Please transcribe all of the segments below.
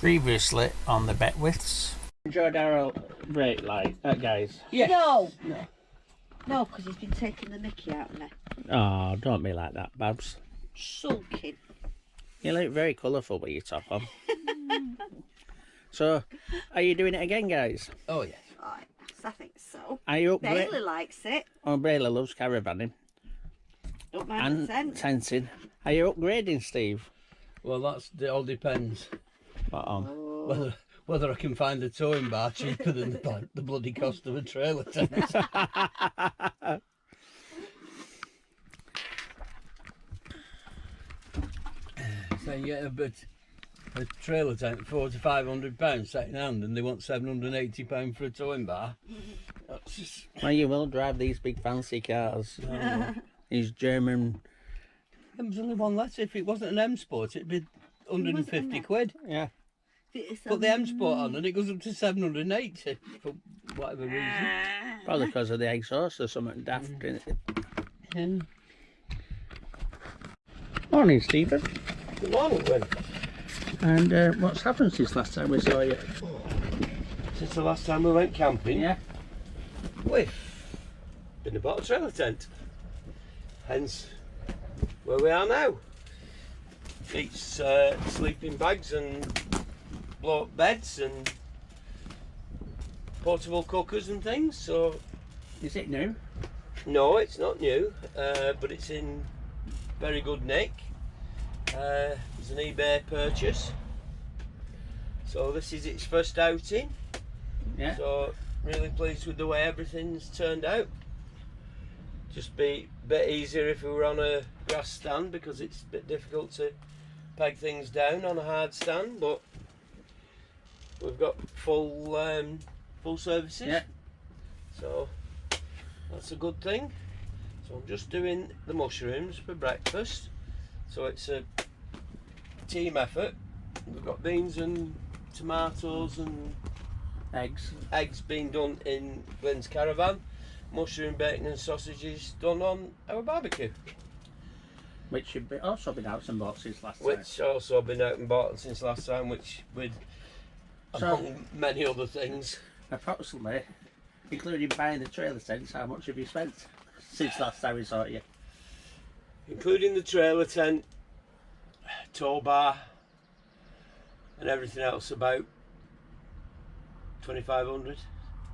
Previously on the Betwiths. Enjoyed our break, guys. Yeah. No. No. No, because he's been taking the mickey out of me. Oh, don't be like that, Babs. Sulking. You look very colourful with your top on. So, are you doing it again, guys? Oh, yes. Oh, yes, I think so. Are you Bailey likes it. Oh, Bailey loves caravanning Don't mind the and scent. tensing. Are you upgrading, Steve? Well, it all depends What on? Oh. whether I can find a towing bar cheaper than the bloody cost of a trailer tent. So you get a trailer tent for £400 to £500 second hand, and they want £780 for a towing bar. That's just... Well, you will drive these big fancy cars. These German. There was only one less. If it wasn't an M Sport, it'd be 150 quid. Yeah. Put the M Sport on and it goes up to 780 for whatever reason. Probably because of the exhaust or something daft in it. Yeah. Morning, Stephen. Good morning, Gwen. And what's happened since last time we saw you? Since the last time we went camping, Yeah. we've been about a trailer tent. Hence where we are now. It's sleeping bags and blow-up beds and portable cookers and things. So Is it new? no, it's not new, but it's in very good nick. It's an eBay purchase. So this is its first outing. Yeah. So really pleased with the way everything's turned out. Just be a bit easier if we were on a grass stand, because it's a bit difficult to peg things down on a hard stand, but we've got full services. Yeah. So that's a good thing. So I'm just doing the mushrooms for breakfast. So it's a team effort. We've got beans and tomatoes and eggs being done in Glenn's caravan. Mushroom, bacon and sausages done on our barbecue. Which should be also been out and bought since last time. Which also been out and bought since last time, which with So- among many other things. Approximately, including buying the trailer tents, how much have you spent since last time we saw you? Including the trailer tent, tow bar and everything else, about 2,500,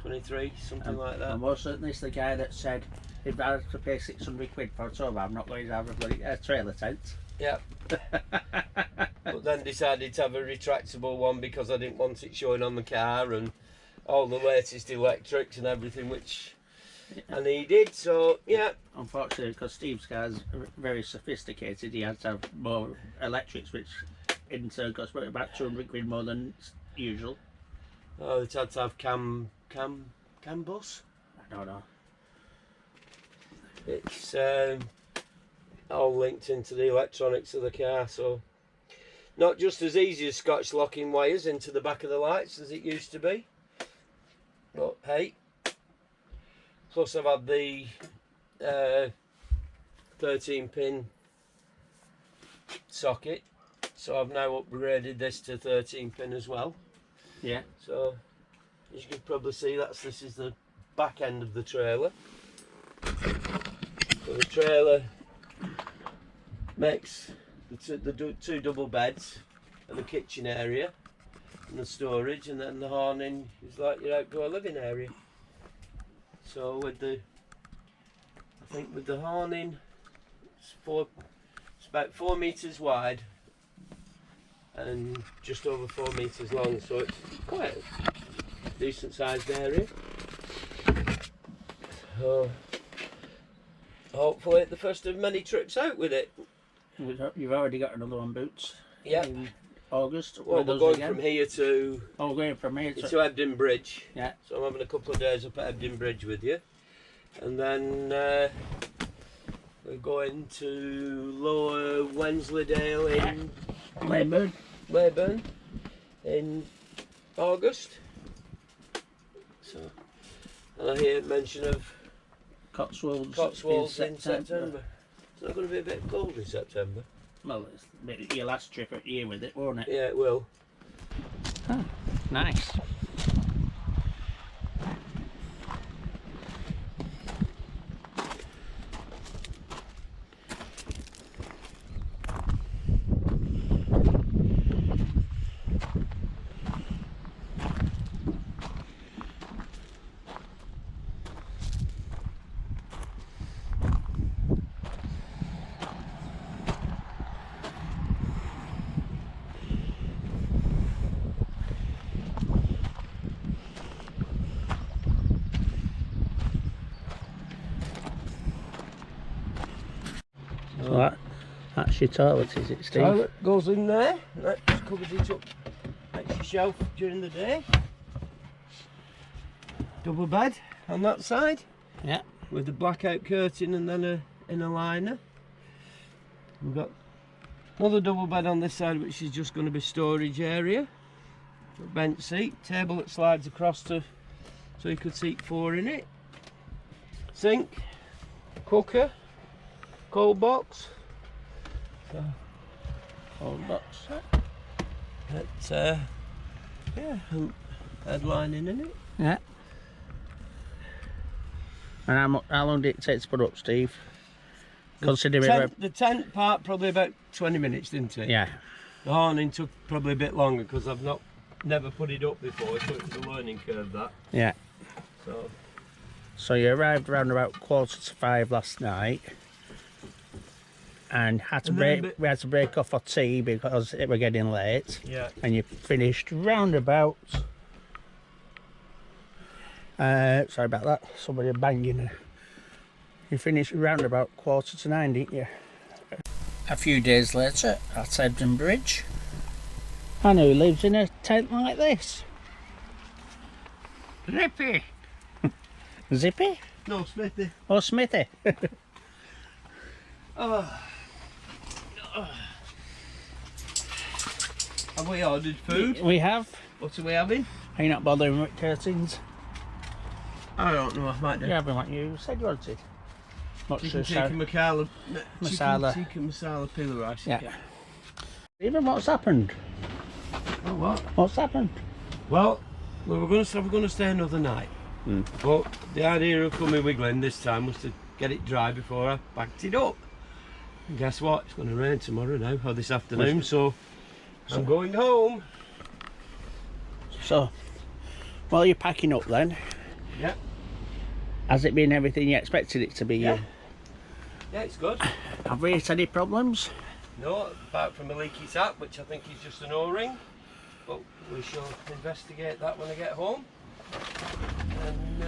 23, something like that. And wasn't this the guy that said if I had to pay 600 quid for a tow bar, I'm not going to have a bloody trailer tent? Yeah. But then decided to have a retractable one because I didn't want it showing on the car and all the latest electrics and everything, which I needed. So yeah. Unfortunately, because Steve's car's very sophisticated, he had to have more electrics, which in turn cost about 200 quid more than usual. Oh, it had to have cam bus. I don't know. It's all linked into the electronics of the car, so not just as easy as Scotch locking wires into the back of the lights as it used to be, but hey. Plus I've had the 13-pin socket, so I've now upgraded this to 13-pin as well. Yeah. So as you can probably see, this is the back end of the trailer. So the trailer makes the two double beds and the kitchen area and the storage, and then the awning is like your outdoor living area. So with the awning, it's about 4 meters wide and just over 4 meters long, so it's quite a decent sized area. So hopefully the first of many trips out with it. You've already got another one, Boots. Yeah. In August. Well, with we're us going again. from here to Oh, going from here to Ebden Bridge. Yeah. So I'm having a couple of days up at Ebden Bridge with you, and then we're going to Lower Wensleydale in Leyburn in August. So, and I hear mention of Cotswolds in September. It's not going to be a bit cold in September. Well, it's your last trip at year with it, won't it? Yeah, it will. Oh, nice. So that's your toilet, is it, Steve? Toilet goes in there. That just covers it up. Extra shelf during the day. Double bed on that side. Yeah. With the blackout curtain and then a inner liner. We've got another double bed on this side, which is just going to be storage area. Bench seat, table that slides across to so you could seat 4 in it. Sink, cooker, cold box. So, Cold box. yeah, headlining in it. Yeah. And how long did it take to put up, Steve? Considering The tent part probably about 20 minutes, didn't it? yeah. The awning took probably a bit longer because I've never put it up before, so it's a learning curve that. Yeah. So you arrived around about 4:45 last night, and we had to break off for tea because it were getting late. yeah, And you finished round about. Sorry about that. Somebody banging. You finished round about 8:45, didn't you? A few days later at Ebden Bridge. And who lives in a tent like this? Zippy. Zippy? no, Smithy. Or Smithy? Have we ordered food? We have. What are we having? Are you not bothering with curtains? I don't know. I might do. You're having what you said you wanted. What's Chicken the tikka masala. Masala. Chicken tikka masala pila rice. Yeah. Even what's happened? Oh, what? What's happened? Well, we were going to stay another night. But the idea of coming wiggling this time was to get it dry before I backed it up. And guess what? It's going to rain tomorrow now, or this afternoon, so I'm going home. So, while you're packing up then, Yeah. has it been everything you expected it to be? Yeah. Yeah, it's good. Have we had any problems? No, apart from a leaky tap, which I think is just an O-ring. But we shall investigate that when I get home. And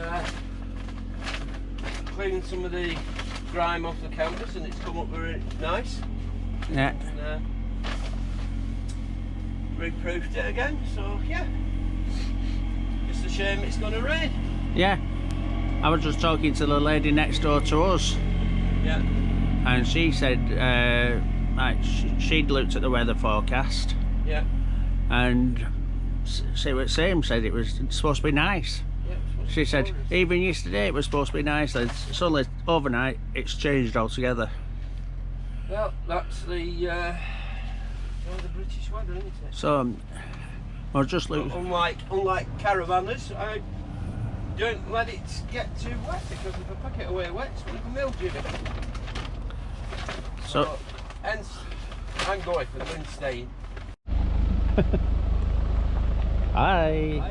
cleaning some of the grime off the canvas, and it's come up very nice. Yeah. And re-proofed it again, so yeah. Just a shame it's going to rain. Yeah. I was just talking to the lady next door to us, Yeah. and she said she'd looked at the weather forecast, Yeah. and see what Sam said, it was supposed to be nice. Yeah, it's supposed to She be said glorious. even yesterday it was supposed to be nice, and suddenly overnight it's changed altogether. Well, that's the British weather, isn't it? So I was just looking. Unlike caravanners, I don't let it get too wet, because if I pack it away wet, it's going to be mildew. So Hence, I'm going for the wind staying. hi. Bye.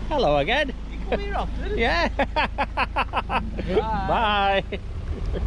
Hello again. You come here often? Yeah. Bye. Bye.